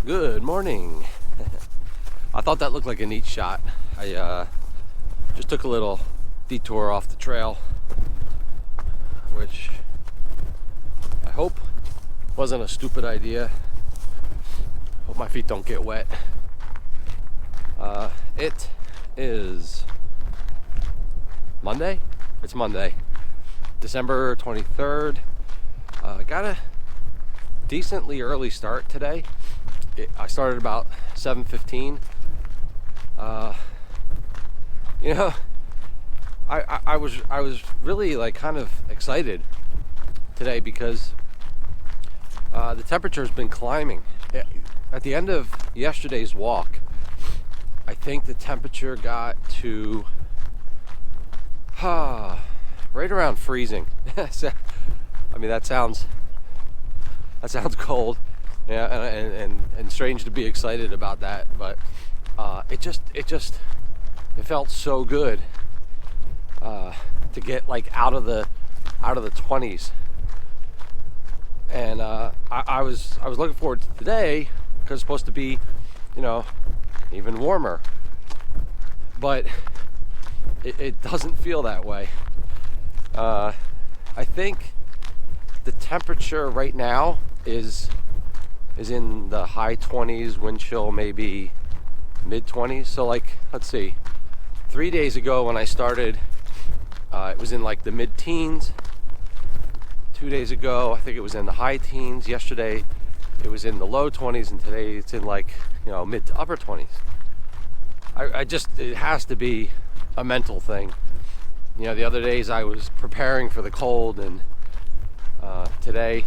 Good morning. I thought that looked like a neat shot. I just took a little detour off the trail, which I hope wasn't a stupid idea. Hope my feet don't get wet. It is Monday. It's Monday, December 23rd. Got a decently early start today. I started about 7:15. You know, I was really like kind of excited today because the temperature's been climbing. At the end of yesterday's walk, I think the temperature got to right around freezing. I mean, that sounds cold, yeah, and strange to be excited about that, but it felt so good to get like out of the 20s, and I was looking forward to today because it's supposed to be, even warmer, but it doesn't feel that way. I think the temperature right now is in the high 20s, wind chill maybe mid 20s. So like, let's see, 3 days ago when I started, it was in like the mid teens. 2 days ago, I think it was in the high teens. Yesterday, it was in the low 20s, and today it's in like, mid to upper 20s. It has to be a mental thing. The other days I was preparing for the cold, and today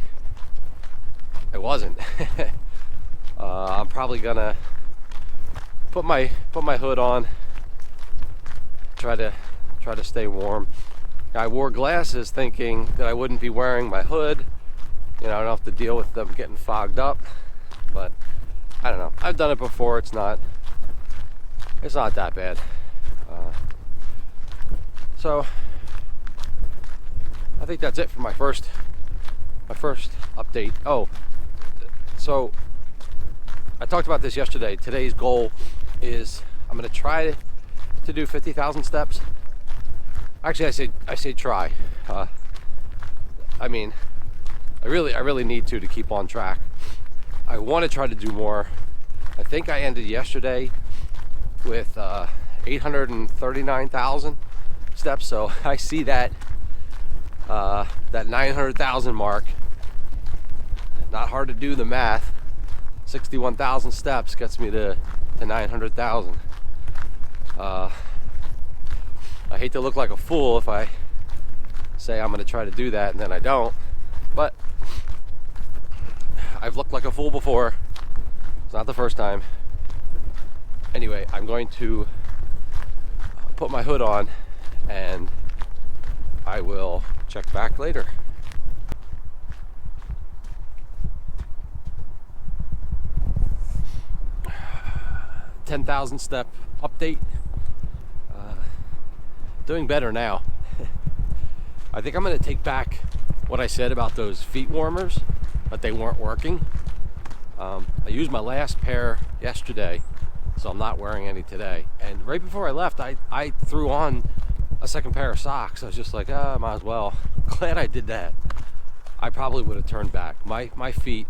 I wasn't. I'm probably gonna put my hood on, try to stay warm. I wore glasses thinking that I wouldn't be wearing my hood. I don't have to deal with them getting fogged up, but I don't know. I've done it before. It's not that bad. So I think that's it for my first update. Oh, so I talked about this yesterday. Today's goal is I'm going to try to do 50,000 steps. Actually, I say try. I mean, I really need to keep on track. I want to try to do more. I think I ended yesterday with 839,000 steps. So I see that 900,000 mark. Not hard to do the math. 61,000 steps gets me to 900,000. I hate to look like a fool if I say I'm going to try to do that and then I don't, but I've looked like a fool before. It's not the first time. Anyway, I'm going to put my hood on and I will check back later. 10,000 step update. Doing better now. I think I'm going to take back what I said about those feet warmers, but they weren't working. I used my last pair yesterday, so I'm not wearing any today. And right before I left, I threw on a second pair of socks. I was just like, might as well. Glad I did that. I probably would have turned back. My feet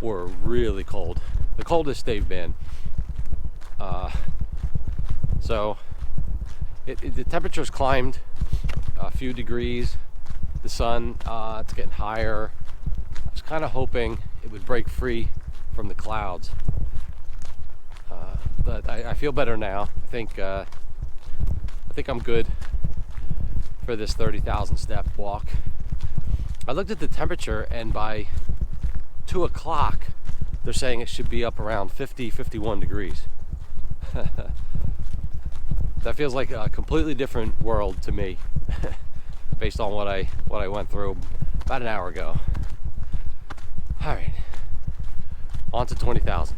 were really cold. The coldest they've been. So the temperature's climbed a few degrees. The sun, it's getting higher. I was kind of hoping it would break free from the clouds. But I feel better now. I think I'm good for this 30,000 step walk. I looked at the temperature, and by 2 o'clock, they're saying it should be up around 51 degrees. That feels like a completely different world to me, based on what I went through about an hour ago. All right, on to 20,000.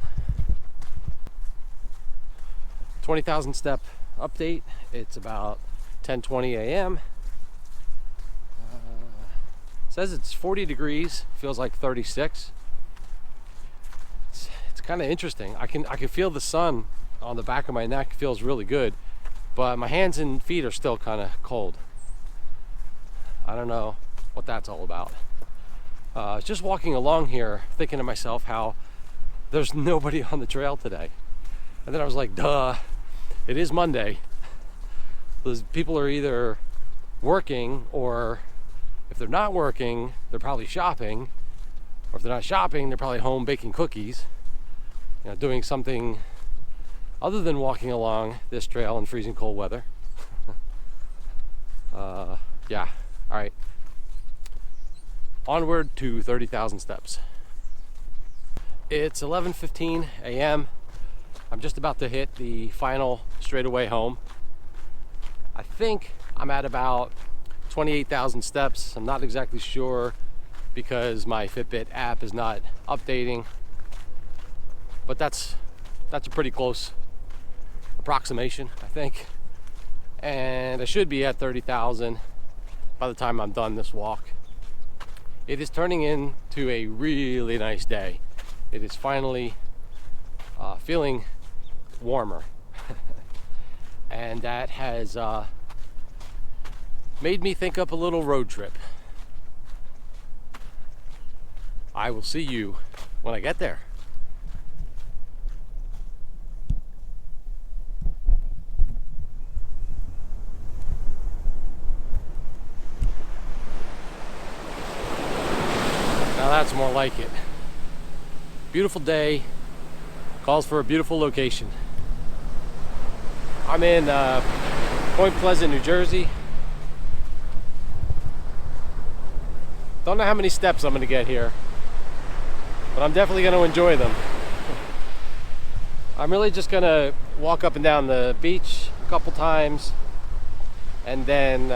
20,000 step update. It's about 10:20 a.m. Says it's 40 degrees. Feels like 36. It's kind of interesting. I can feel the sun on the back of my neck. Feels really good, but my hands and feet are still kind of cold. I don't know what that's all about. I was just walking along here thinking to myself how there's nobody on the trail today. And then I was like, duh, it is Monday. Those people are either working, or if they're not working, they're probably shopping. Or if they're not shopping, they're probably home baking cookies. You know, doing something other than walking along this trail in freezing cold weather. Yeah, all right. Onward to 30,000 steps. It's 11:15 a.m. I'm just about to hit the final straightaway home. I think I'm at about 28,000 steps. I'm not exactly sure because my Fitbit app is not updating, but that's a pretty close approximation, I think. And I should be at 30,000 by the time I'm done this walk. It is turning into a really nice day. It is finally feeling warmer. And that has made me think up a little road trip. I will see you when I get there. Now that's more like it. Beautiful day, calls for a beautiful location. I'm in Point Pleasant, New Jersey. Don't know how many steps I'm gonna get here, but I'm definitely gonna enjoy them. I'm really just gonna walk up and down the beach a couple times, and then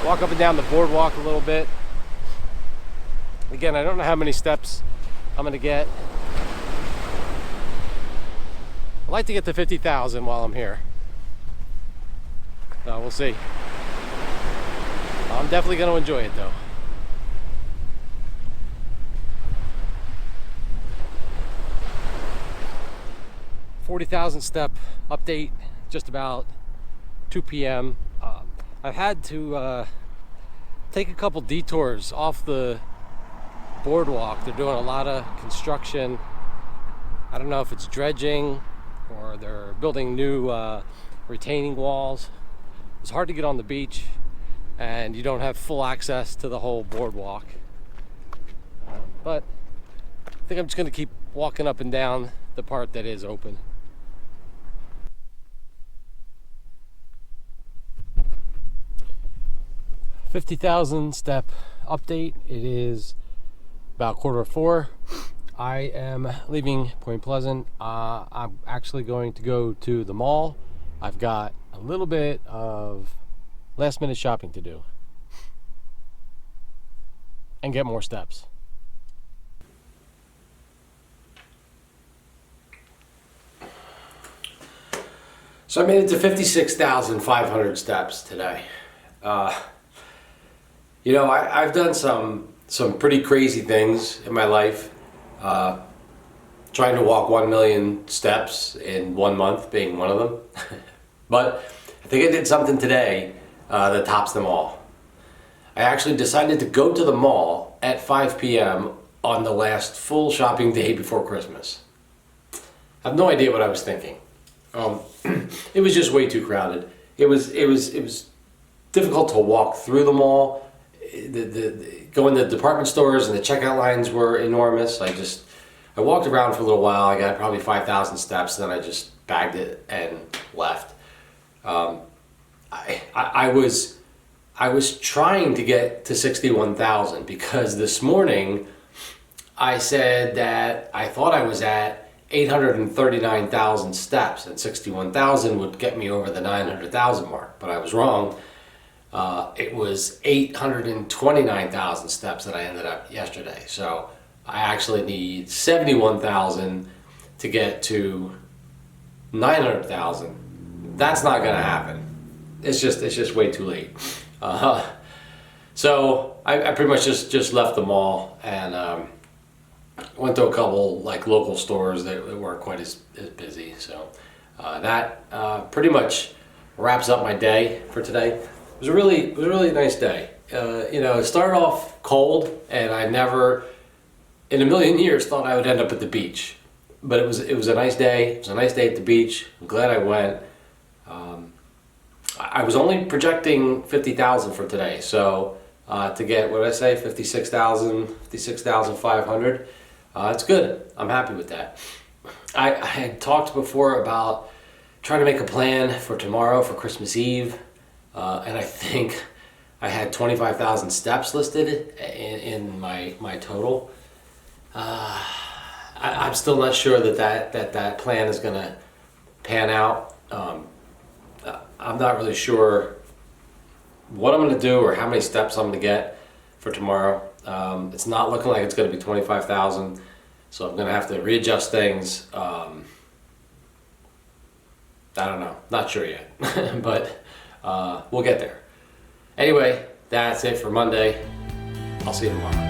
walk up and down the boardwalk a little bit. Again, I don't know how many steps I'm gonna get. I'd like to get to 50,000 while I'm here. We'll see. I'm definitely gonna enjoy it though. $40,000 step update, just about 2 p.m. I've had to take a couple detours off the boardwalk. They're doing a lot of construction. I don't know if it's dredging or they're building new retaining walls. It's hard to get on the beach and you don't have full access to the whole boardwalk. But I think I'm just gonna keep walking up and down the part that is open. $50,000 step update. It is about 3:45. I am leaving Point Pleasant. I'm actually going to go to the mall. I've got a little bit of last minute shopping to do and get more steps. So I made it to 56,500 steps today. You know, I've done some pretty crazy things in my life. Trying to walk 1 million steps in 1 month being one of them. But I think I did something today that tops them all. I actually decided to go to the mall at 5 p.m. on the last full shopping day before Christmas. I have no idea what I was thinking. It was just way too crowded. It was difficult to walk through the mall. Going to department stores and the checkout lines were enormous. I walked around for a little while. I got probably 5,000 steps, and then I just bagged it and left. I was trying to get to 61,000 because this morning I said that I thought I was at 839,000 steps, and 61,000 would get me over the 900,000 mark, but I was wrong. It was 829,000 steps that I ended up yesterday. So I actually need 71,000 to get to 900,000. That's not gonna happen. It's just way too late. So I pretty much just left the mall and Went to a couple like local stores that weren't quite as busy. So that pretty much wraps up my day for today. It was a really nice day. It started off cold, and I never in a million years thought I would end up at the beach. But it was a nice day. It was a nice day at the beach. I'm glad I went. I was only projecting 50,000 for today, so to get, what did I say, 56,500. It's good. I'm happy with that. I had talked before about trying to make a plan for tomorrow for Christmas Eve, and I think I had 25,000 steps listed in my total. I'm still not sure that plan is going to pan out. I'm not really sure what I'm going to do or how many steps I'm going to get for tomorrow. It's not looking like it's going to be 25,000, so I'm going to have to readjust things. I don't know, not sure yet, but we'll get there. Anyway, that's it for Monday. I'll see you tomorrow.